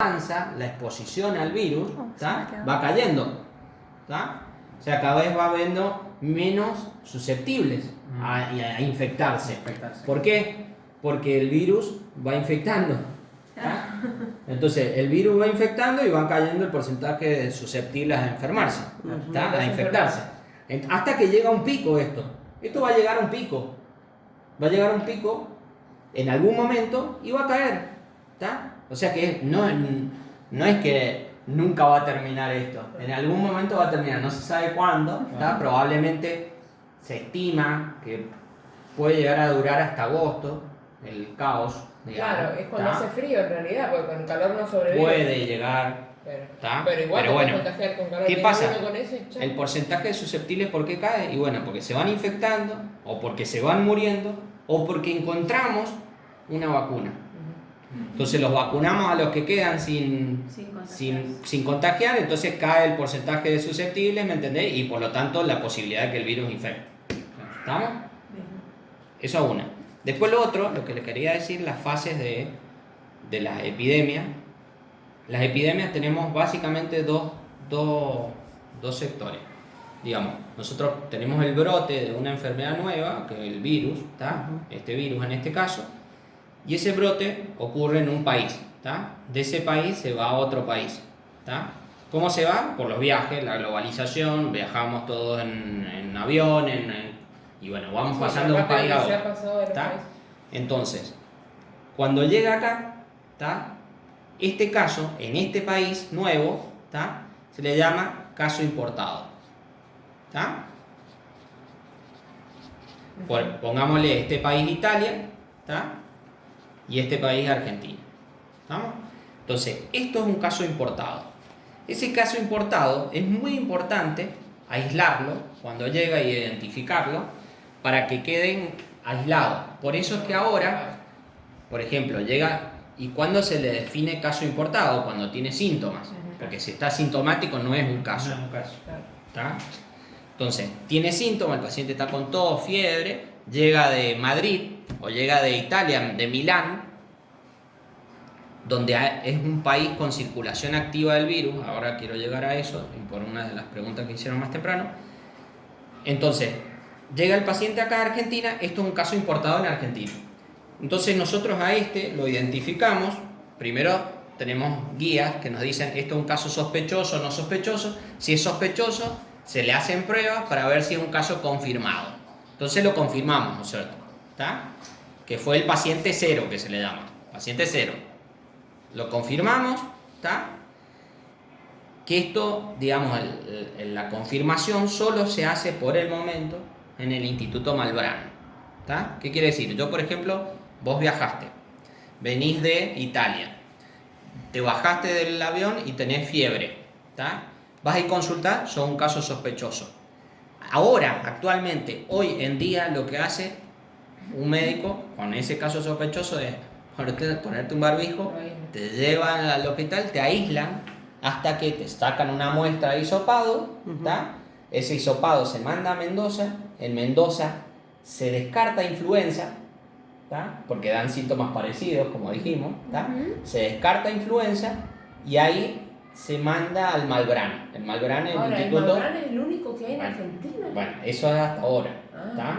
avanza la exposición al virus, va cayendo, ¿tá? O sea, cada vez va habiendo menos susceptibles a infectarse. ¿Por qué? Porque el virus va infectando, ¿tá? Entonces, el virus va infectando y va cayendo el porcentaje de susceptibles a enfermarse, ¿tá? A infectarse. Hasta que llega un pico esto. Esto va a llegar a un pico. Va a llegar a un pico en algún momento y va a caer, ¿tá? O sea que no es que nunca va a terminar esto. En algún momento va a terminar, no se sabe cuándo, ¿tá? Probablemente se estima que puede llegar a durar hasta agosto, el caos, digamos. Claro, es cuando ¿tá? hace frío en realidad, porque con el calor no sobrevive. Puede llegar, ¿tá? Pero igual Pero bueno, contagiar con calor. ¿qué pasa? Con eso y El porcentaje de susceptibles, ¿por qué cae? Y bueno, porque se van infectando, o porque se van muriendo, o porque encontramos una vacuna. Entonces los vacunamos a los que quedan sin contagiar, entonces cae el porcentaje de susceptibles, ¿me entendés? Y por lo tanto la posibilidad de que el virus infecte. ¿Estamos? Eso es una. Después lo otro, lo que le quería decir, las fases de las epidemias. Las epidemias tenemos básicamente dos sectores. Digamos, nosotros tenemos el brote de una enfermedad nueva, que es el virus, ¿tá? Este virus en este caso, y ese brote ocurre en un país, ¿tá? De ese país se va a otro país, ¿tá? ¿Cómo se va? Por los viajes, la globalización, viajamos todos en avión, y bueno, vamos pasando de un país a otro, ¿tá? Entonces, cuando llega acá, ¿tá? Este caso, en este país nuevo, ¿tá? Se le llama caso importado, ¿tá? Pongámosle este país Italia, ¿tá? Y este país Argentina, ¿estamos? Entonces, esto es un caso importado. Ese caso importado es muy importante aislarlo cuando llega y identificarlo para que queden aislados. Por eso es que ahora, por ejemplo, llega y cuando se le define caso importado, cuando tiene síntomas, porque si está sintomático no es un caso, ¿tá? Entonces, tiene síntomas, el paciente está con tos, fiebre, llega de Madrid o llega de Italia, de Milán, donde es un país con circulación activa del virus. Ahora quiero llegar a eso, y por una de las preguntas que hicieron más temprano. Entonces, llega el paciente acá a Argentina, esto es un caso importado en Argentina. Entonces nosotros a este lo identificamos, primero tenemos guías que nos dicen esto es un caso sospechoso o no sospechoso. Si es sospechoso, se le hacen pruebas para ver si es un caso confirmado. Entonces lo confirmamos, ¿no es cierto? ¿Tá? Que fue el paciente cero, que se le llama, paciente cero. Lo confirmamos, ¿tá? Que esto, digamos, la confirmación solo se hace por el momento en el Instituto Malbrán, ¿tá? ¿Qué quiere decir? Yo, por ejemplo, vos viajaste, venís de Italia, te bajaste del avión y tenés fiebre, ¿tá? Vas a ir a consultar, son un caso sospechoso. Ahora, actualmente, hoy en día, lo que hace un médico con ese caso sospechoso es ponerte un barbijo, te llevan al hospital, te aíslan hasta que te sacan una muestra de hisopado, ¿tá? Ese hisopado se manda a Mendoza, en Mendoza se descarta influenza, ¿tá? Porque dan síntomas parecidos, como dijimos, ¿tá? Se descarta influenza y ahí se manda al Malbrán. El Malbrán es el instituto. ¿El Malbrán es el único que hay en Argentina? Bueno, eso es hasta ahora, ¿tá?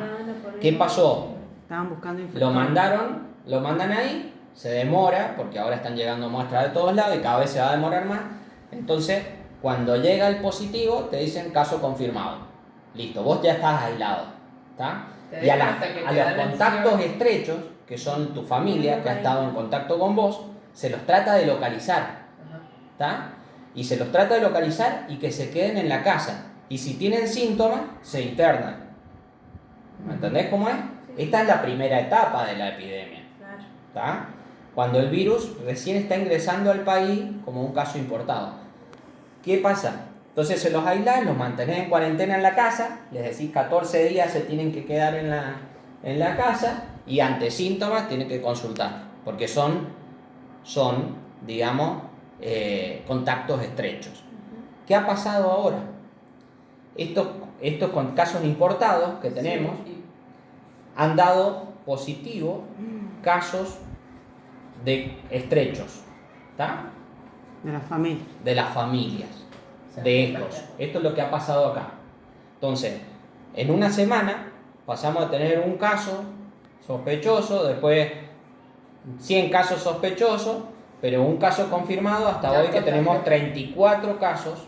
¿Qué pasó? Estaban buscando infectados. Lo mandan ahí, se demora, porque ahora están llegando muestras de todos lados y cada vez se va a demorar más. Entonces, cuando llega el positivo, te dicen caso confirmado. Listo, vos ya estás aislado, ¿tá? Y a los contactos estrechos, que son tu familia, que ha estado en contacto con vos, se los trata de localizar, ¿tá? Y se los trata de localizar y que se queden en la casa. Y si tienen síntomas, se internan. ¿Me entendés cómo es? Esta es la primera etapa de la epidemia, ¿tá? Cuando el virus recién está ingresando al país como un caso importado. ¿Qué pasa? Entonces se los aislás, los mantenés en cuarentena en la casa, les decís 14 días se tienen que quedar en la casa y ante síntomas tienen que consultar, porque son digamos, contactos estrechos. ¿Qué ha pasado ahora? Estos con casos importados que tenemos han dado positivo casos de estrechos, ¿tá? De la familia. de las familias, de estos. Esto es lo que ha pasado acá. Entonces, en una semana pasamos a tener un caso sospechoso, después 100 casos sospechosos, pero un caso confirmado hasta Ya hoy que tenemos contagió. 34 casos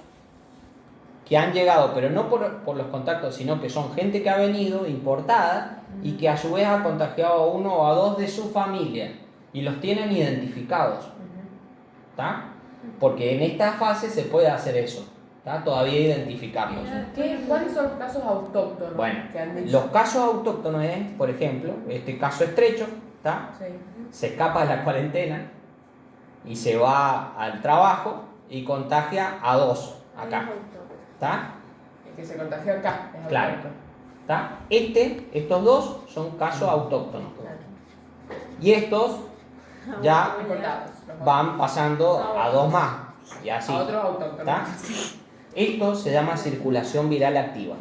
que han llegado, pero no por los contactos, sino que son gente que ha venido importada y que a su vez ha contagiado a uno o a dos de su familia y los tienen identificados. ¿Está? Porque en esta fase se puede hacer eso, ¿está? Todavía identificarlos. ¿Cuáles son los casos autóctonos Bueno, que han dicho? los casos autóctonos es, por ejemplo, este caso estrecho, ¿está? Sí. Se escapa de la cuarentena y se va al trabajo y contagia a dos acá, ¿está? El que se contagió acá es Claro. autóctono. ¿Está? Estos dos son casos autóctonos Claro. y estos ya Importados. Los van pasando a dos más y así. A otros autóctonos. ¿Está? Esto se llama circulación viral activa.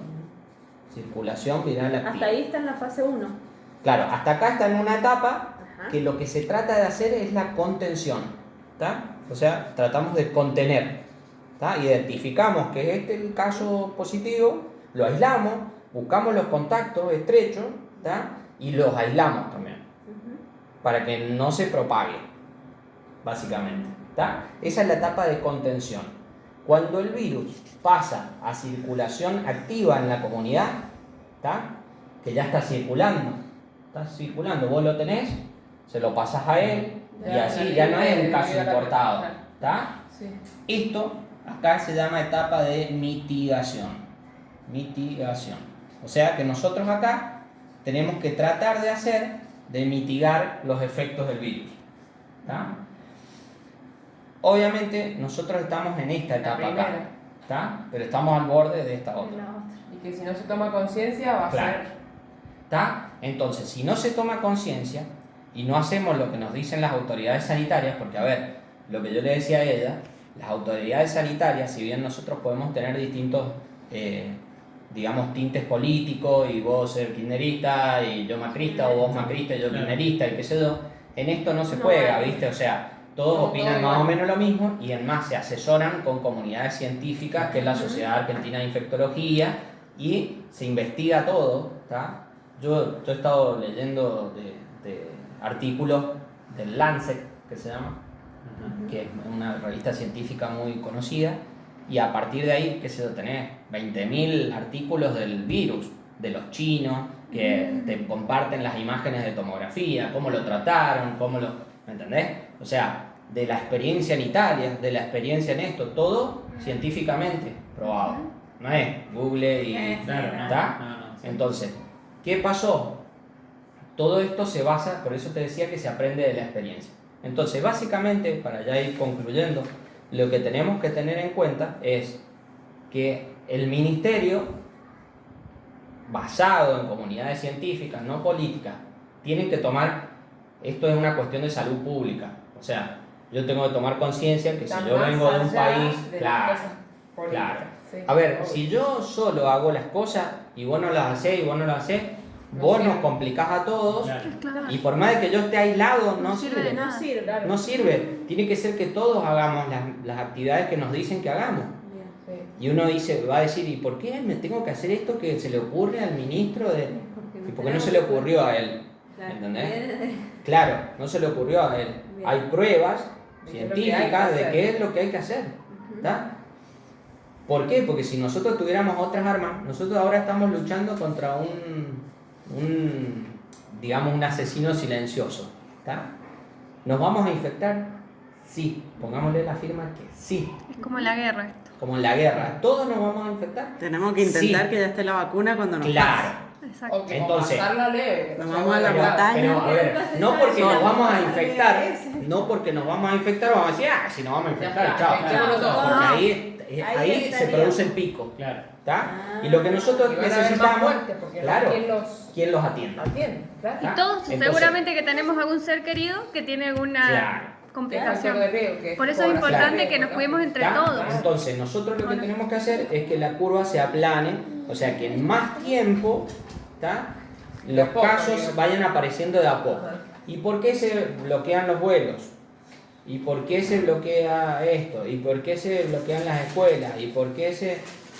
Circulación viral activa. Hasta ahí está en la fase 1. Claro, hasta acá está en una etapa Ajá. que lo que se trata de hacer es la contención. ¿Está? O sea, tratamos de contener. ¿Está? Identificamos que este es el caso positivo, lo aislamos, buscamos los contactos estrechos, ¿está? Y los aislamos también, para que no se propague, básicamente. ¿Está? Esa es la etapa de contención. Cuando el virus pasa a circulación activa en la comunidad, ¿está? Que ya está circulando, vos lo tenés, se lo pasas a él, y Ya, así ya, ya no es un ya, caso ya, ya, importado. claro. ¿Está? Sí. Esto acá se llama etapa de mitigación. Mitigación. O sea que nosotros acá tenemos que tratar de mitigar los efectos del virus. ¿Está? Obviamente nosotros estamos en esta La etapa acá, primera. ¿está? Pero estamos al borde de esta En otra. la otra. Y que si no se toma conciencia va a Claro. ser. ¿Está? Entonces, si no se toma conciencia y no hacemos lo que nos dicen las autoridades sanitarias, porque a ver, lo que yo le decía a ella, las autoridades sanitarias, si bien nosotros podemos tener distintos, digamos, tintes políticos, y vos ser kirchnerista y yo macrista, o vos macrista y yo kirchnerista, y qué sé yo, en esto no se No juega, hay. ¿viste? O sea, todos Somos opinan todos más o iguales. menos lo mismo, y en más se asesoran con comunidades científicas, que es la Sociedad Argentina de Infectología, y se investiga todo, ¿está? Yo he estado leyendo de artículos del Lancet, que se llama, que es una revista científica muy conocida, y a partir de ahí, qué sé yo, tenés 20.000 artículos del virus, de los chinos, que te comparten las imágenes de tomografía, cómo lo trataron, ¿me entendés? O sea, de la experiencia en Italia, de la experiencia en esto, todo científicamente probado. No es Google y... Claro, no, ¿Está? no, sí. Entonces, ¿qué pasó? Todo esto se basa, por eso te decía que se aprende de la experiencia. Entonces, básicamente, para ya ir concluyendo, lo que tenemos que tener en cuenta es que el ministerio, basado en comunidades científicas, no políticas, tiene que tomar, esto es una cuestión de salud pública. O sea, yo tengo que tomar conciencia que si Está yo más vengo de un allá país, de las claro, cosas políticas. claro. Sí, A ver, obvio. si yo solo hago las cosas y vos no las hacés y vos no las hacés, No vos sirve. nos complicás a todos, Claro. Claro. y por más de que yo esté aislado, no No sirve de sirve. nada. No sirve, claro. No sirve. Tiene que ser que todos hagamos las actividades que nos dicen que hagamos. Bien. Sí. Y uno dice, va a decir, ¿y por qué me tengo que hacer esto que se le ocurre al ministro de...? ¿Y por qué no se le ocurrió a él? Claro. ¿Entendés? Claro, no se le ocurrió a él. Bien. Hay pruebas De qué es lo que hay que científicas de hacer. qué es lo que hay que hacer. ¿Está? ¿Por qué? Porque si nosotros tuviéramos otras armas, nosotros ahora estamos luchando contra digamos, un asesino silencioso. ¿Está? ¿Nos vamos a infectar? Sí. Pongámosle la firma que sí. Es como la guerra esto. Como en la guerra. ¿Todos nos vamos a infectar? Tenemos que intentar Sí. que ya esté la vacuna cuando nos Claro. Exacto. O que Entonces, pasarla leve. nos o sea, vamos a la bueno, montaña. Pero, a ver, no porque nos vamos a infectar, Ese. no porque nos vamos a infectar, vamos a decir, si nos vamos a infectar, Ya está, chao. infectémonos todos. Porque Ahí ahí se estaría. produce el pico, Claro. ¿está? Ah. Y lo que nosotros Y van a haber más necesitamos, muertes, porque claro, ¿quién los ¿quién los atienda? atiende? Claro. ¿Está? Y todos, Entonces, seguramente que tenemos algún ser querido que tiene alguna Claro. complicación. Claro, que Por eso es población importante de que nos riesgo, cuidemos entre ¿está? todos. Entonces, nosotros lo que tenemos que hacer es que la curva se aplane, o sea, que en más tiempo, ¿está? De Los a poco, casos digamos. vayan apareciendo de a poco. Ajá. ¿Y por qué se bloquean los vuelos? ¿Y por qué se bloquea esto? ¿Y por qué se bloquean las escuelas? ¿Y por qué se...?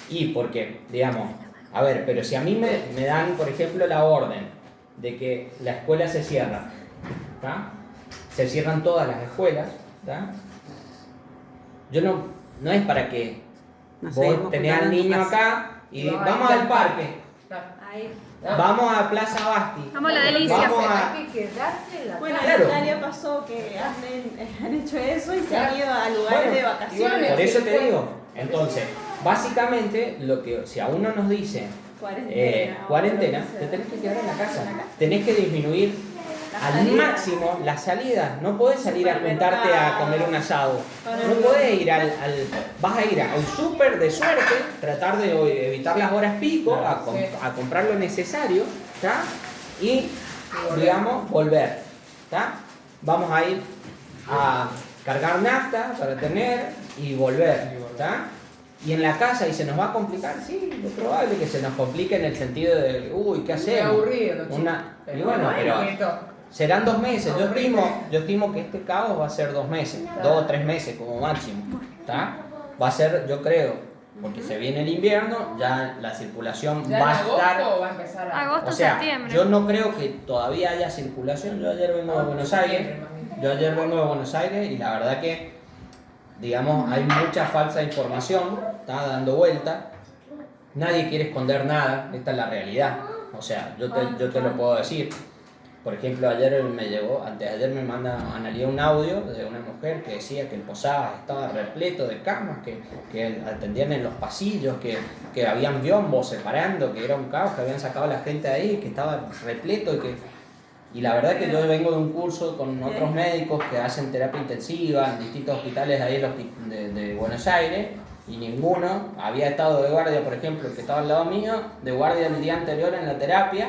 Y porque, digamos, a ver, pero si a mí me dan, por ejemplo, la orden de que la escuela se cierra, ¿tá? Se cierran todas las escuelas, ¿tá? Yo no es para que Nos vos seguimos tenés al juntando en tu niño casa. acá y No, vamos ahí al está. parque, Ahí. No. vamos a Plaza Basti. Vamos a la delicia. Vamos a- Hay que quedarse en la Bueno, casa. Claro. en Italia pasó que han hecho eso y se Claro. han ido a lugares Bueno, de vacaciones. igual Por eso te digo. Entonces, básicamente, lo que si a uno nos dice cuarentena, te tenés que quedar en la casa. Tenés que disminuir al máximo las salidas. No podés salir a juntarte a comer un asado. No podés ir vas a ir al súper de suerte, tratar de evitar las horas pico, a comprar lo necesario, ¿tá? Y, digamos, volver, ¿tá? Vamos a ir a cargar nafta para tener y volver, ¿tá? Y en la casa, ¿y se nos va a complicar? Sí, es probable que se nos complique en el sentido de, uy, ¿qué Muy hacemos? aburrido, los chicos. Y bueno, pero serán 2 meses. Yo estimo que este caos va a ser 2 meses, 2 o 3 meses como máximo, ¿tá? Va a ser, yo creo, porque se viene el invierno, ya la circulación ¿Ya va a en agosto estar... va a empezar a...? Agosto, O sea, septiembre. yo no creo que todavía haya circulación. Yo ayer vengo de Buenos Aires. Y la verdad que, digamos, hay mucha falsa información, está dando vuelta. Nadie quiere esconder nada, esta es la realidad. O sea, yo te lo puedo decir. Por ejemplo, anteayer me analicé un audio de una mujer que decía que el Posadas estaba repleto de camas, que atendían en los pasillos, que habían biombos separando, que era un caos, que habían sacado a la gente de ahí, que estaba repleto y la verdad que yo vengo de un curso con otros médicos que hacen terapia intensiva en distintos hospitales de ahí de Buenos Aires y ninguno había estado de guardia, por ejemplo, el que estaba al lado mío, de guardia el día anterior en la terapia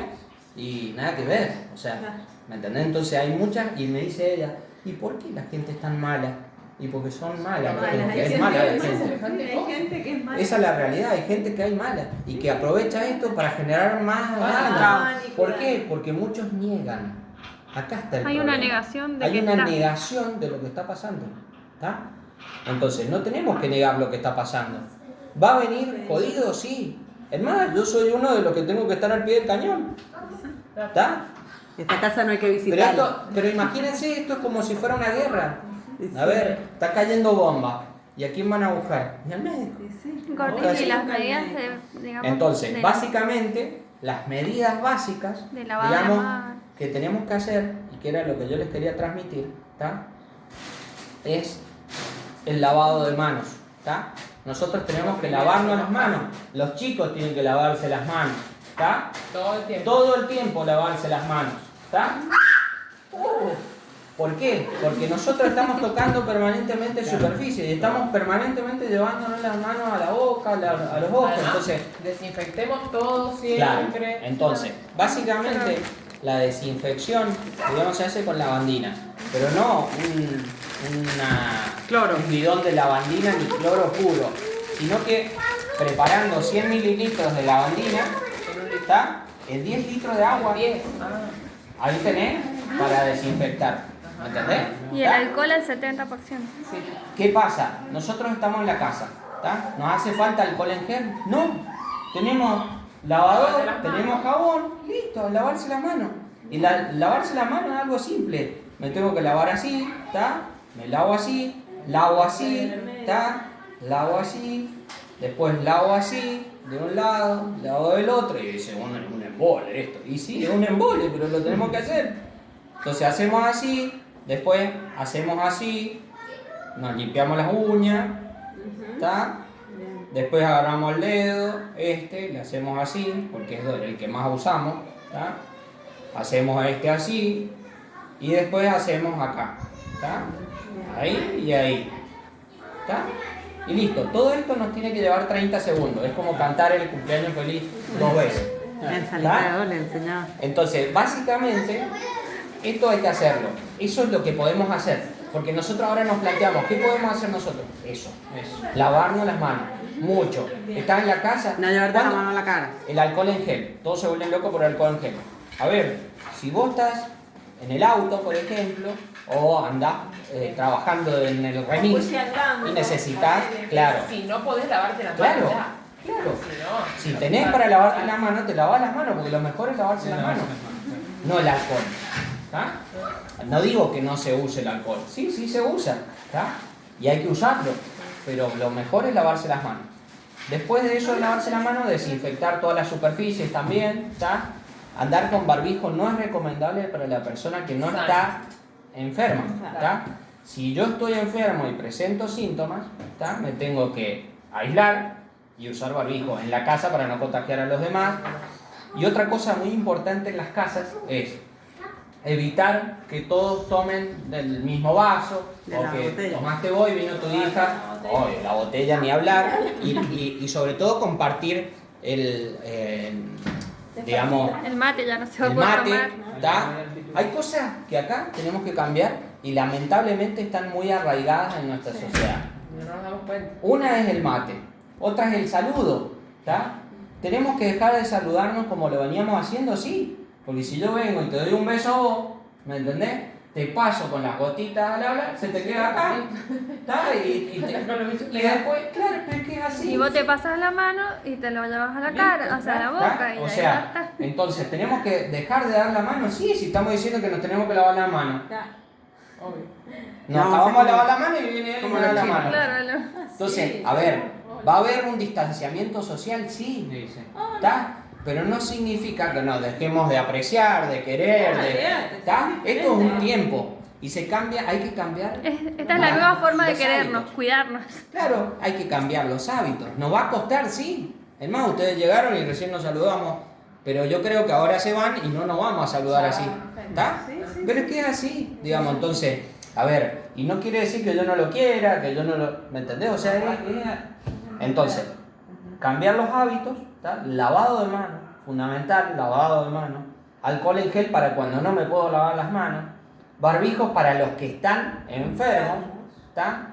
y nada que ver, o sea, ¿me entendés? Entonces hay muchas, y me dice ella, ¿y por qué la gente es tan mala? Y porque son malas, porque es mala la gente. Hay gente que es mala. Esa es la realidad, hay gente que hay mala y que aprovecha esto para generar más daño. ¿Por qué? Porque muchos niegan. Acá está el Hay problema. una negación de Hay que una está. negación de lo que está pasando. ¿Está? Entonces, no tenemos que negar lo que está pasando. ¿Va a venir jodido? Sí. Es más, yo soy uno de los que tengo que estar al pie del cañón. ¿Está? Esta casa no hay que Pero, visitarla. pero imagínense, esto es como si fuera una guerra. A ver, está cayendo bomba. ¿Y a quién van a buscar? Y al médico. Gordillo, Sí. y las medidas de, digamos, Entonces, de- básicamente, las medidas básicas, De lavado de digamos, mano. que tenemos que hacer, y que era lo que yo les quería transmitir, ¿tá? Es el lavado de manos, ¿tá? Nosotros tenemos que lavarnos las manos. Los chicos tienen que lavarse las manos, ¿tá? Todo el tiempo. Todo el tiempo lavarse las manos, ¿está? ¿Por qué? Porque nosotros estamos tocando permanentemente superficie y estamos permanentemente llevándonos las manos a la boca, a los ojos. Además, Entonces, desinfectemos todo claro, siempre. entonces, básicamente la desinfección, digamos, se hace con lavandina, pero no Cloro. un bidón de lavandina ni cloro puro, sino que preparando 100 mililitros de lavandina, ¿está? En 10 litros de agua. Bien. Ahí tenés para desinfectar. ¿Me entendés? Y el ¿Tá? alcohol al 70%. Sí. ¿Qué pasa? Nosotros estamos en la casa. ¿Tá? ¿Nos hace falta alcohol en gel? No. Tenemos lavador, Lavarse las manos. tenemos jabón, listo, lavarse las manos. Y lavarse las manos es algo simple. Me tengo que lavar así, ¿tá? Me lavo así, lavo así, ¿tá? Lavo así, después lavo así, de un lado, lavo del otro, y dice, bueno, es un embole esto. Y sí, es un embole, pero lo tenemos que hacer. Entonces hacemos así, después hacemos así, nos limpiamos las uñas, ¿está? Después agarramos el dedo, le hacemos así, porque es el que más usamos, ¿tá? Hacemos así, y después hacemos acá, ¿está? Ahí y ahí, ¿está? Y listo, todo esto nos tiene que llevar 30 segundos, es como cantar el cumpleaños feliz 2 veces. En San ¿Tá? le enseñaba. Entonces, básicamente, esto hay que hacerlo. Eso es lo que podemos hacer. Porque nosotros ahora nos planteamos, ¿qué podemos hacer nosotros? Eso. Lavarnos las manos. Mucho. Estás en la casa. No llevarte la ¿cuándo? mano a la cara. El alcohol en gel. Todos se vuelven locos por el alcohol en gel. A ver, si vos estás en el auto, por ejemplo, o andás trabajando en el remis Pues si andamos, y necesitas, ponele. claro, Si no podés lavarte las Claro. manos ya. claro. Si no, Si tenés para lavarte las manos, te lavas las manos, porque lo mejor es lavarse las manos, no el alcohol. ¿Tá? No digo que no se use el alcohol, sí, sí se usa, ¿tá? Y hay que usarlo, pero lo mejor es lavarse las manos. Después de eso, de lavarse las manos, desinfectar todas las superficies también, ¿tá? Andar con barbijo no es recomendable para la persona que no está enferma, ¿tá? Si yo estoy enfermo y presento síntomas, ¿tá? Me tengo que aislar y usar barbijo en la casa para no contagiar a los demás. Y otra cosa muy importante en las casas es evitar que todos tomen del mismo vaso, De o la que botella. tomaste vos y vino tu hija, o la botella ni hablar, y sobre todo compartir digamos, El mate ya no se va a el poder mate, tomar. ¿tá? Hay cosas que acá tenemos que cambiar y lamentablemente están muy arraigadas en nuestra sociedad. no nos damos cuenta. Una es el mate, otra es el saludo, ¿tá? Tenemos que dejar de saludarnos como lo veníamos haciendo, sí. Porque si yo vengo y te doy un beso a vos, ¿me entendés? Te paso con las gotitas al hablar, se te queda acá, ¿tá? Y después, claro, pero es que es así. Y vos te pasas la mano y te lo llevas a la cara, o sea, a la ¿tá? boca, y O ahí sea, ya está. entonces tenemos que dejar de dar la mano, sí, si estamos diciendo que nos tenemos que lavar la mano. Obvio. Nos No, acabamos o de sea, lavar la mano y viene él y como me da los la chinos. mano. Claro, Entonces, a ver, ¿va a haber un distanciamiento social? Sí, ¿está? Pero no significa que nos dejemos de apreciar, de querer, ¿está? Esto es un tiempo y se cambia, hay que cambiar. Esta es la nueva forma de los querernos, hábitos. cuidarnos. Claro, hay que cambiar los hábitos. Nos va a costar, sí. Es más, ustedes llegaron y recién nos saludamos, pero yo creo que ahora se van y no nos vamos a saludar así, ¿está? Pero es que es así, digamos, entonces, a ver, y no quiere decir que yo no lo quiera, que yo no lo... ¿Me entendés? O sea, entonces, cambiar los hábitos, ¿tá? Lavado de manos, fundamental, lavado de manos, alcohol en gel para cuando no me puedo lavar las manos, barbijos para los que están enfermos, ¿tá?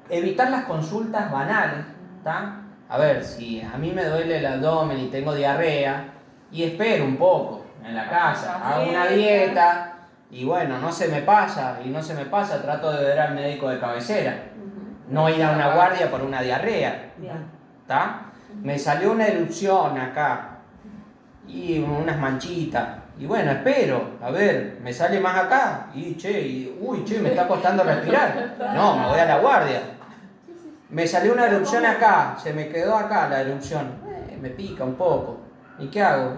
Evitar las consultas banales, ¿tá? A ver, si a mí me duele el abdomen y tengo diarrea, y espero un poco en la casa, hago una dieta, y bueno, no se me pasa, trato de ver al médico de cabecera, no ir a una guardia por una diarrea, ¿tá? Me salió una erupción acá, y unas manchitas, y bueno, espero, a ver, me sale más acá, y uy, me está costando respirar, no, me voy a la guardia. Me salió una erupción acá, se me quedó acá la erupción, me pica un poco, ¿y qué hago?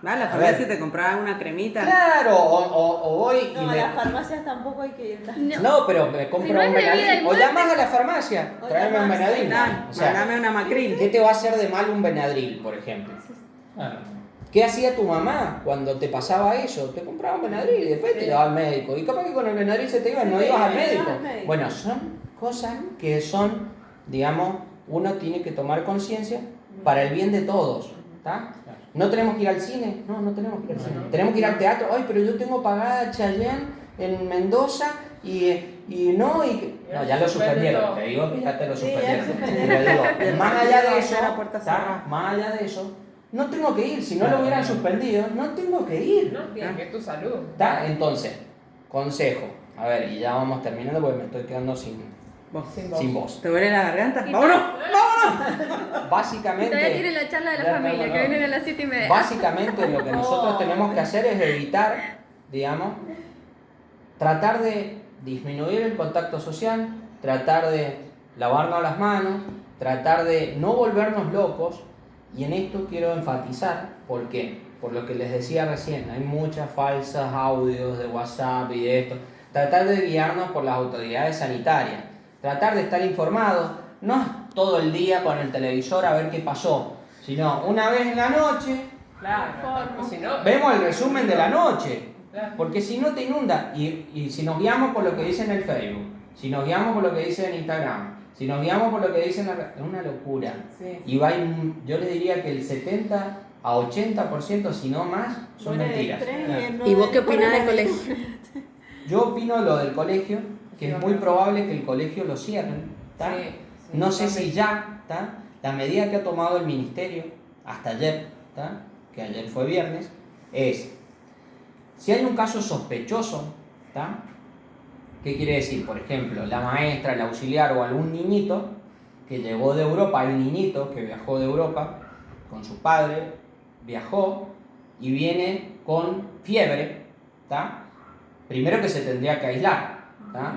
Va a la A farmacia ver. y te comprabas una cremita. Claro, o voy y No, a me... las farmacias tampoco hay que ir tanto. No, pero me compro Si no es un de vida y Benadryl. O muerte. llamas a la farmacia, O tráeme un llamas, Benadryl. O sea, Mandame una Macrin. ¿qué te va a hacer de mal un Benadryl, por ejemplo? ¿Qué hacía tu mamá cuando te pasaba eso? Te compraba un Benadryl y después te llevaba al médico. Y capaz que con el Benadryl se te iba, no ibas al médico. Bueno, son cosas que son, digamos, uno tiene que tomar conciencia para el bien de todos. ¿Tá? ¿No tenemos que ir al cine? No, no tenemos que ir al cine. ¿Tenemos que ir al teatro? Ay, pero yo tengo pagada Chayanne en Mendoza no, ya lo suspendieron. Te digo que ya te lo suspendieron. Pero digo, más allá de eso, ¿tá? Más allá de eso, no tengo que ir. Si no lo hubieran suspendido, no tengo que ir. No, que es tu salud. ¿Tá? Entonces, consejo. A ver, y ya vamos terminando porque me estoy quedando sin voz. ¿Te duele la garganta? Y ¡Vámonos! Básicamente... Todavía tiene la charla de la familia, que vienen a las 7:30. Básicamente lo que nosotros tenemos que hacer es evitar, digamos, tratar de disminuir el contacto social, tratar de lavarnos las manos, tratar de no volvernos locos, y en esto quiero enfatizar, ¿por qué? Por lo que les decía recién, hay muchas falsas audios de WhatsApp y de esto. Tratar de guiarnos por las autoridades sanitarias, tratar de estar informados, no es todo el día con el televisor a ver qué pasó, sino una vez en la noche, Claro, si no, vemos el resumen de la noche, claro. porque si no te inunda, y si nos guiamos por lo que dice en el Facebook, si nos guiamos por lo que dice en Instagram, si nos guiamos por lo que dice en es una locura. Sí. Y yo le diría que el 70 a 80%, si no más, son mentiras. ¿Y vos qué opinás del colegio? Yo opino lo del colegio, que es muy probable que el colegio lo cierren, ¿tá? Sí, No sé si ya, ¿tá? La medida que ha tomado el ministerio hasta ayer, ¿tá? Que ayer fue viernes, es, si hay un caso sospechoso, ¿tá? ¿Qué quiere decir? Por ejemplo, la maestra, el auxiliar o algún niñito que llegó de Europa, el niñito que viajó de Europa con su padre, viajó y viene con fiebre, ¿tá? Primero que se tendría que aislar, ¿tá?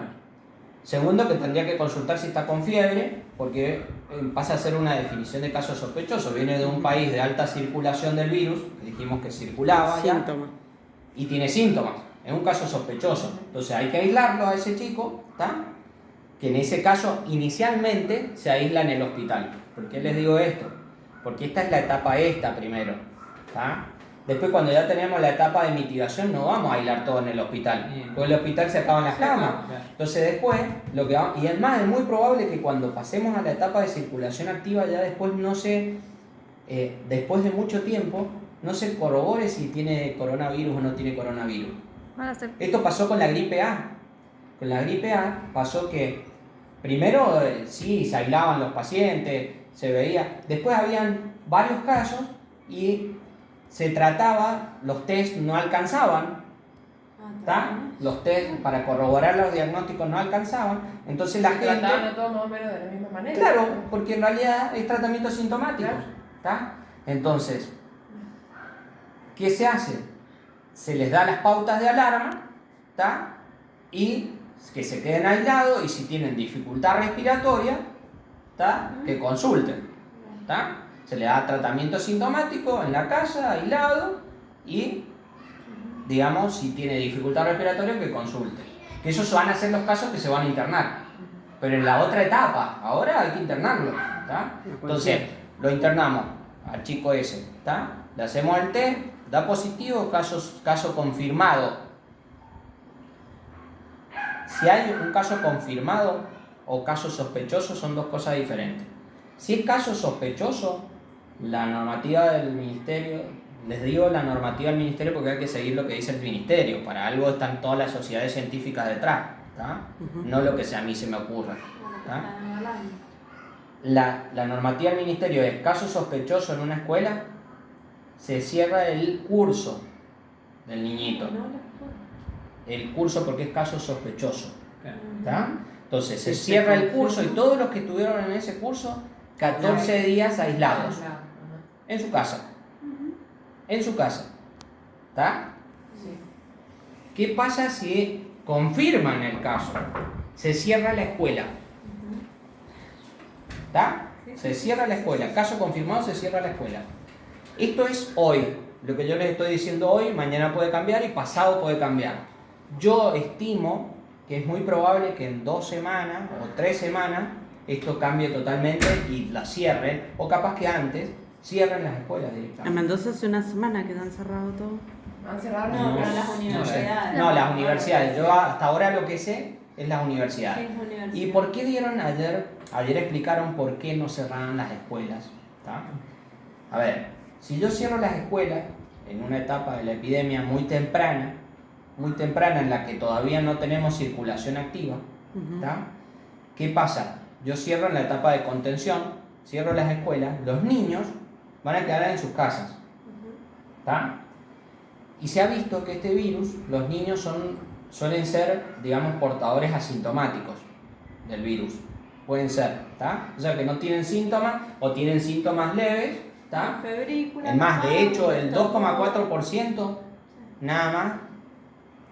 Segundo que tendría que consultar si está con fiebre, porque pasa a ser una definición de caso sospechoso. Viene de un país de alta circulación del virus, que dijimos que circulaba ya, Síntomas. y tiene síntomas. Es un caso sospechoso. Entonces hay que aislarlo a ese chico, ¿tá? Que en ese caso inicialmente se aísla en el hospital. ¿Por qué les digo esto? Porque esta es la etapa primero, ¿tá? Después cuando ya tenemos la etapa de mitigación no vamos a aislar todo en el hospital, porque en el hospital se acaban las camas. Entonces después, y además es muy probable que cuando pasemos a la etapa de circulación activa ya después después de mucho tiempo, no se corrobore si tiene coronavirus o no tiene coronavirus. Esto pasó con la gripe A. Con la gripe A pasó que primero sí se aislaban los pacientes, se veía, después habían varios casos y se trataba, los test no alcanzaban, ¿tá? Los test para corroborar los diagnósticos no alcanzaban, entonces la gente... Trataban a todos más o menos de la misma manera. Claro, porque en realidad es tratamiento sintomático, ¿tá? Entonces, ¿qué se hace? Se les da las pautas de alarma, ¿tá? Y que se queden aislados y si tienen dificultad respiratoria, ¿tá? Que consulten, ¿tá? Se le da tratamiento sintomático en la casa, aislado, y, digamos, si tiene dificultad respiratoria, que consulte. Que esos van a ser los casos que se van a internar. Pero en la otra etapa, ahora hay que internarlo, ¿tá? Entonces, lo internamos al chico ese, ¿tá? Le hacemos el test, da positivo, caso confirmado. Si hay un caso confirmado o caso sospechoso, son dos cosas diferentes. Si es caso sospechoso, la normativa del ministerio, les digo la normativa del ministerio porque hay que seguir lo que dice el ministerio, para algo están todas las sociedades científicas detrás, ¿tá? No lo que a mí se me ocurra, ¿tá? La normativa del ministerio es caso sospechoso en una escuela, se cierra el curso del niñito, el curso porque es caso sospechoso, ¿tá? Entonces se cierra el curso y todos los que estuvieron en ese curso 14 días aislados en su casa. En su casa. ¿Está? Sí. ¿Qué pasa si confirman el caso? Se cierra la escuela. ¿Está? Se cierra la escuela. Caso confirmado, se cierra la escuela. Esto es hoy. Lo que yo les estoy diciendo hoy, mañana puede cambiar y pasado puede cambiar. Yo estimo que es muy probable que en 2 semanas o 3 semanas esto cambie totalmente y la cierren, o capaz que antes cierren las escuelas directamente. En Mendoza hace una semana que han cerrado todo. Han cerrado No, pero las universidades. No, las universidades. Yo hasta ahora lo que sé es las universidades. Sí, universidad. ¿Y por qué dieron ayer explicaron por qué no cerraron las escuelas? ¿Tá? A ver, si yo cierro las escuelas en una etapa de la epidemia muy temprana en la que todavía no tenemos circulación activa, ¿tá? ¿Qué pasa? Yo cierro en la etapa de contención, cierro las escuelas, los niños van a quedar en sus casas, ¿tá? Y se ha visto que este virus, los niños suelen ser, digamos, portadores asintomáticos del virus. Pueden ser, ¿tá? O sea, que no tienen síntomas o tienen síntomas leves, ¿tá? Febrícula. Es más, de hecho, el 2,4% nada más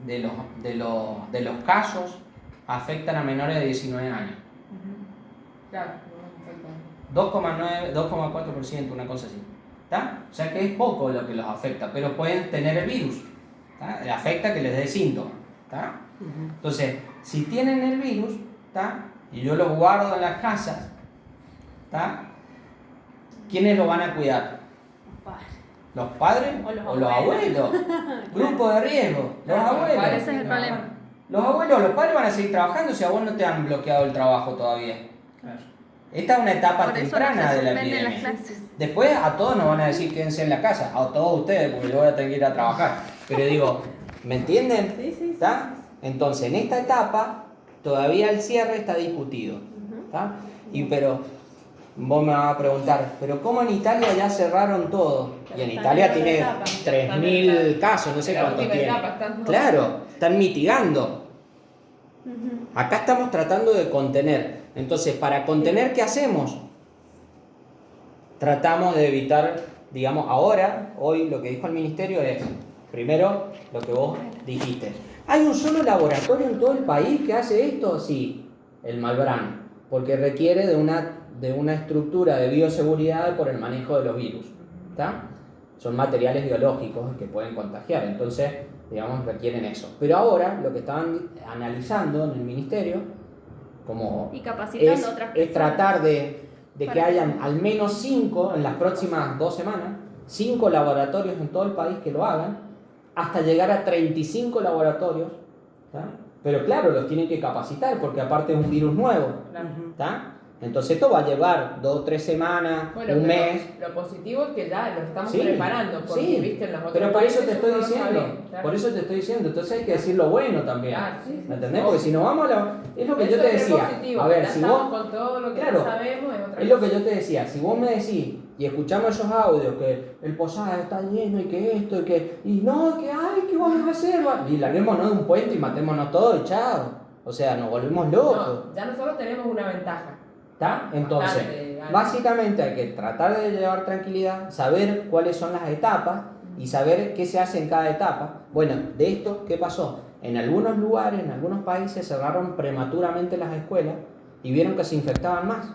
de los casos afectan a menores de 19 años. Claro, 2,4%, una cosa así. ¿Tá? O sea que es poco lo que los afecta, pero pueden tener el virus. ¿Tá? Le afecta que les dé síntomas. ¿Tá? Entonces, si tienen el virus, ¿tá? Y yo los guardo en las casas, ¿tá? ¿Quiénes lo van a cuidar? ¿Los padres o los abuelos? Grupo de riesgo, los abuelos. Ese es el problema. Los abuelos, los padres van a seguir trabajando si a vos no te han bloqueado el trabajo todavía. Esta es una etapa Por eso temprana de la suspenden las epidemia. clases. Después a todos nos van a decir quédense en la casa, a todos ustedes, porque yo voy a tener que ir a trabajar. Pero digo, ¿me entienden? Sí. ¿Está? Entonces, en esta etapa, todavía el cierre está discutido. ¿Está? Pero vos me vas a preguntar, ¿pero cómo en Italia ya cerraron todo? Y en Italia tiene 3.000 casos, no sé La cuántos última tiene. etapa, están- Claro, están mitigando. Acá estamos tratando de contener. Entonces, para contener, ¿qué hacemos? Tratamos de evitar, digamos, hoy lo que dijo el ministerio es, primero, lo que vos dijiste. ¿Hay un solo laboratorio en todo el país que hace esto? Sí, el Malbrán, porque requiere de una estructura de bioseguridad por el manejo de los virus. ¿Está? Son materiales biológicos que pueden contagiar, entonces, digamos, requieren eso. Pero ahora, lo que estaban analizando en el ministerio, como Y capacitando a otras es personas. tratar de que hayan al menos 5 en las próximas 2 semanas, 5 laboratorios en todo el país que lo hagan, hasta llegar a 35 laboratorios, ¿tá? Pero claro, los tienen que capacitar porque aparte es un virus nuevo, ¿tá? Entonces esto va a llevar 2 o 3 semanas, Bueno, un pero mes. lo positivo es que ya lo estamos Sí, preparando, porque sí, viste en los otros pero por eso te países estoy uno no diciendo, sabe, claro. por eso te estoy diciendo, entonces hay que decir lo bueno también, Claro, sí, ¿me entendés? Porque si no vamos es lo que Eso yo te es decía, positivo, a ver, ya si estamos vos, con todo lo que claro, ya sabemos, es otra es lo cosa. que yo te decía, si vos me decís y escuchamos esos audios que el Posada está lleno y que esto y no, que ay, ¿qué vamos a hacer? Y larguémonos de un puente y matémonos todos y chao, o sea, nos volvemos locos. No, ya nosotros tenemos una ventaja. ¿Está? Entonces, Bastante, básicamente hay que tratar de llevar tranquilidad, saber cuáles son las etapas y saber qué se hace en cada etapa. Bueno, de esto, ¿qué pasó? En algunos lugares, en algunos países cerraron prematuramente las escuelas y vieron que se infectaban más.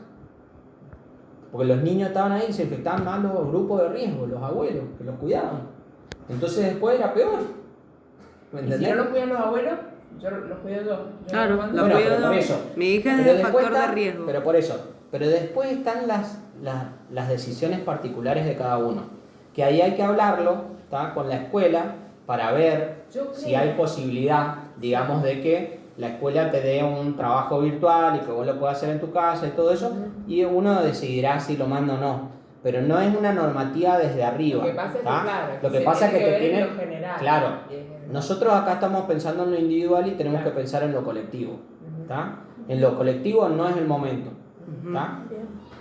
Porque los niños estaban ahí y se infectaban más los grupos de riesgo, los abuelos, que los cuidaban. Entonces después era peor. ¿Me Y si entendés? no los cuidan los abuelos, los cuido yo. Claro, los mando. los Bueno, cuido pero por yo. eso. Mi hija es Pero el después factor de está- riesgo. Pero por eso. Pero después están las decisiones particulares de cada uno. Que ahí hay que hablarlo, ¿tá? Con la escuela para ver Yo si creo- hay posibilidad, digamos, de que la escuela te dé un trabajo virtual y que vos lo puedas hacer en tu casa y todo eso. Y uno decidirá si lo manda o no. Pero no es una normativa desde arriba. Lo que pasa es que, ¿tá? claro, Lo que se pasa es que tiene te ver en tiene. lo general. Claro. Y es- Nosotros acá estamos pensando en lo individual y tenemos Claro. que pensar en lo colectivo. ¿Tá? En lo colectivo no es el momento. ¿Tá?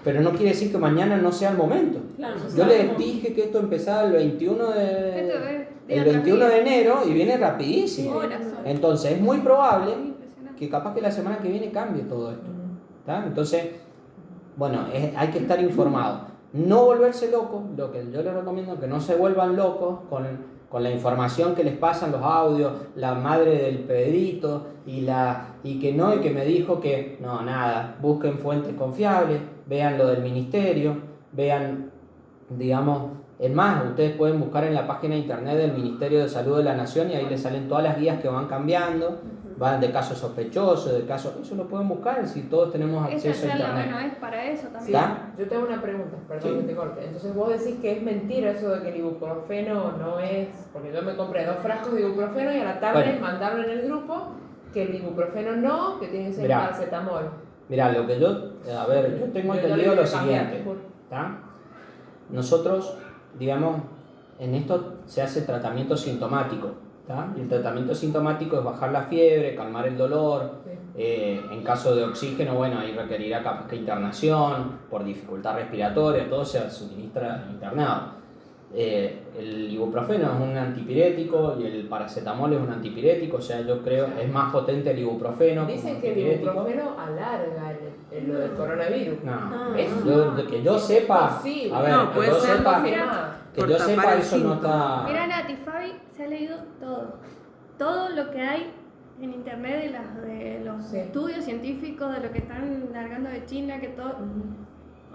Pero no quiere decir que mañana no sea el momento. Claro, Yo les dije que esto empezaba el 21 Esto de, es día el tras 21 de día. enero y viene rapidísimo. Horas son. Entonces es muy probable Impresionante. que capaz que la semana que viene cambie todo esto. ¿Tá? Entonces, bueno, hay que estar informado. No volverse loco, lo que yo les recomiendo es que no se vuelvan locos con la información que les pasan los audios, la madre del Pedrito y que me dijo que no, nada, busquen fuentes confiables, vean lo del ministerio, vean, digamos, es más, ustedes pueden buscar en la página de internet del Ministerio de Salud de la Nación y ahí les salen todas las guías que van cambiando, van de casos sospechosos, de casos, eso lo pueden buscar si todos tenemos Esa acceso a charla, internet. bueno, es para eso Sí, también. ¿Está? yo tengo una pregunta, perdón Sí. que te corte. Entonces vos decís que es mentira eso de que el ibuprofeno no es, porque yo me compré 2 frascos de ibuprofeno y a la tarde Bueno. mandaron en el grupo que el ibuprofeno no, que tiene que ser Mirá. paracetamol. Mira, lo que yo tengo Yo entendido le lo voy a cambiar, siguiente, te juro. ¿tá? Nosotros, digamos, en esto se hace tratamiento sintomático, ¿tá? Y el tratamiento sintomático es bajar la fiebre, calmar el dolor, Sí. en caso de oxígeno, bueno, ahí requerirá capaz que internación, por dificultad respiratoria, todo se suministra internado. El ibuprofeno es un antipirético y el paracetamol es un antipirético, o sea, yo creo es más potente el ibuprofeno. Dicen como que el antipirético. ibuprofeno alarga Mm. lo del coronavirus. No, Es- que yo sepa, posible. a ver, No, que puede yo ser sepa, confirmado. que por yo tapar sepa el eso no síntoma. está. Mira, Nati, Fabi se ha leído todo. Todo lo que hay en internet de los Sí. estudios científicos, de lo que están largando de China, que todo.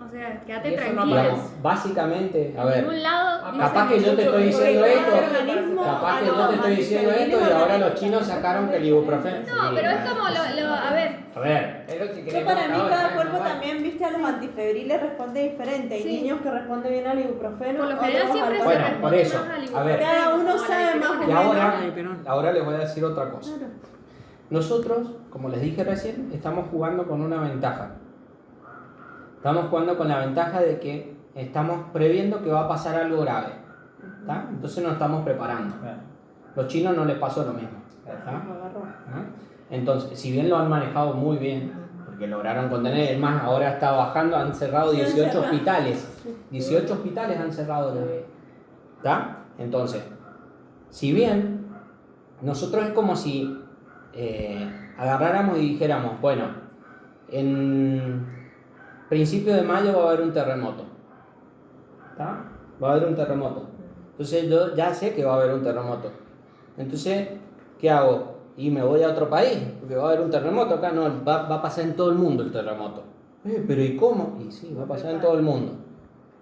O sea, quédate Y eso no tranquila. Digamos, básicamente, a En ver, ningún lado Capaz dicen capaz que yo te mucho estoy mejor diciendo que esto, el organismo, capaz que yo te estoy diciendo esto y ahora los chinos sacaron que el ibuprofeno. No, pero es como a ver, A ver, Es lo que Yo queremos para mí ahora, cada ¿no? cuerpo Vale. también, viste, a los antifebriles responde diferente. Hay Sí. niños que responden bien al ibuprofeno. por lo otros general al siempre se Bueno, paracetamol. por responde eso, más al a ver. ibuprofeno, Cada uno o a la sabe más dipirona. y ahora, Ay, pero no. ahora les voy a decir otra cosa. Nosotros, como les dije recién, estamos jugando con una ventaja. Estamos jugando con la ventaja de que estamos previendo que va a pasar algo grave. ¿Tá? Entonces nos estamos preparando. Los chinos no les pasó lo mismo. ¿Tá? Lo agarró. ¿Ah? Entonces, si bien lo han manejado muy bien, porque lograron contener, es más, ahora está bajando, han cerrado Sí, han 18 cerrado. hospitales. 18 hospitales han cerrado ya. ¿Tá? Entonces, si bien nosotros es como si agarráramos y dijéramos, bueno, en principio de mayo va a haber un terremoto. ¿Está? Va a haber un terremoto. Entonces yo ya sé que va a haber un terremoto. Entonces, ¿qué hago? Y me voy a otro país, porque va a haber un terremoto acá. No, va a pasar en todo el mundo el terremoto. Pero ¿y cómo? Y sí, va a pasar en todo el mundo.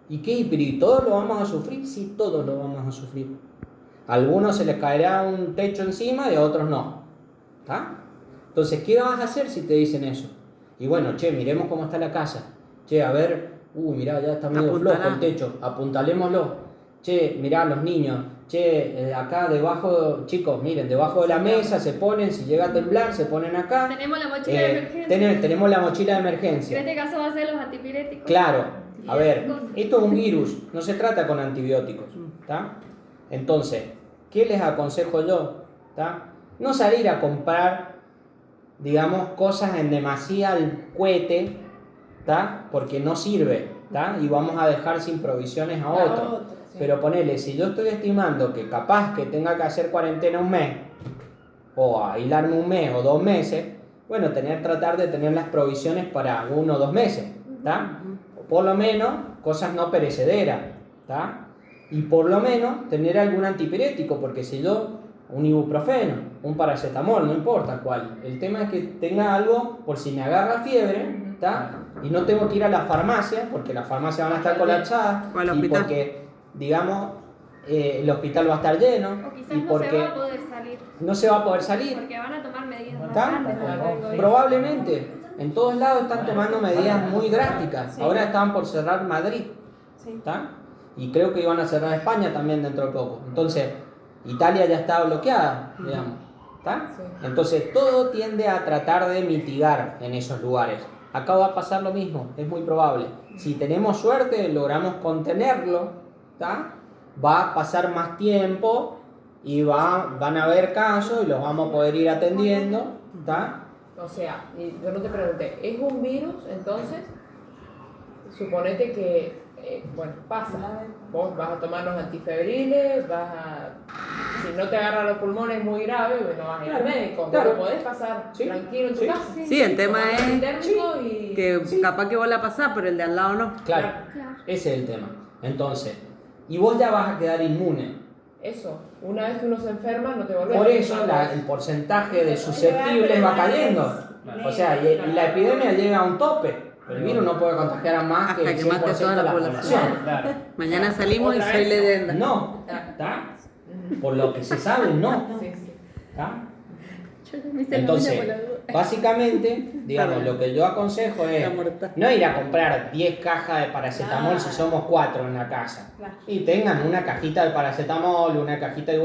¿Y qué? ¿Pero y todos lo vamos a sufrir? Sí, todos lo vamos a sufrir. A algunos se les caerá un techo encima y a otros no. ¿Está? Entonces, ¿qué vas a hacer si te dicen eso? Y bueno, che, miremos cómo está la casa. Che, a ver, mirá, ya está medio flojo el techo, apuntalémoslo. Che, mirá, los niños, che, acá debajo, chicos, miren, debajo de la mesa se ponen, si llega a temblar, se ponen acá. Tenemos la mochila de emergencia. Tenemos la mochila de emergencia. En este caso va a ser los antipiréticos. Claro, a ver, esto es un virus, no se trata con antibióticos, ¿está? Entonces, ¿qué les aconsejo yo? ¿Está? No salir a comprar, digamos, cosas en demasía al cohete, ¿está? Porque no sirve, ¿está? Y vamos a dejar sin provisiones a otros. Pero ponele, si yo estoy estimando que capaz que tenga que hacer cuarentena un mes, o aislarme un mes o 2 meses, bueno, tratar de tener las provisiones para 1 o 2 meses, ¿está? O por lo menos cosas no perecederas, ¿está? Y por lo menos tener algún antipirético, porque si yo, un ibuprofeno, un paracetamol, no importa cuál, el tema es que tenga algo por si me agarra fiebre, ¿está? Y no tengo que ir a la farmacia, porque las farmacias van a estar colapsadas, y porque, digamos, el hospital va a estar lleno, O quizás y no porque se va a poder salir. no se va a poder salir. Porque van a tomar medidas más ¿Está? grandes para el COVID. Probablemente. En todos lados están tomando medidas muy drásticas. Ahora estaban por cerrar Madrid. ¿Está? Y creo que iban a cerrar España también dentro de poco. Entonces, Italia ya está bloqueada, digamos. ¿Está? Entonces, todo tiende a tratar de mitigar en esos lugares. Acá va a pasar lo mismo, es muy probable. Si tenemos suerte, logramos contenerlo, ¿está? Va a pasar más tiempo y van a haber casos y los vamos a poder ir atendiendo, ¿está? O sea, y yo no te pregunté, ¿es un virus entonces? Suponete que, bueno, pasa. Vos vas a tomar los antifebriles, si no te agarran los pulmones muy grave, bueno, vas a ir al médico. Claro. Pero podés pasar tranquilo en tu casa. Sí, el tema Tomar es antitérmico y... que capaz que vos la pasás, pero el de al lado no. Claro, ese es el tema. Entonces, y vos ya vas a quedar inmune. Eso, una vez que uno se enferma no te volvés Por a eso enfermar. el porcentaje de susceptibles va cayendo. O sea, y la epidemia llega a un tope. El virus no puede contagiar a más Hasta que el que 100% mate a toda de la la población. población. Claro. Mañana salimos y Otra soy vez. leyenda. No, ¿está? Por lo que se sabe, no. Sí, sí. ¿Está? Yo me hice la Entonces, uña por la duda. básicamente, digamos, lo que yo aconsejo es La mortal. no ir a comprar 10 cajas de paracetamol si somos 4 en la casa. Claro. Y tengan una cajita de paracetamol, una cajita de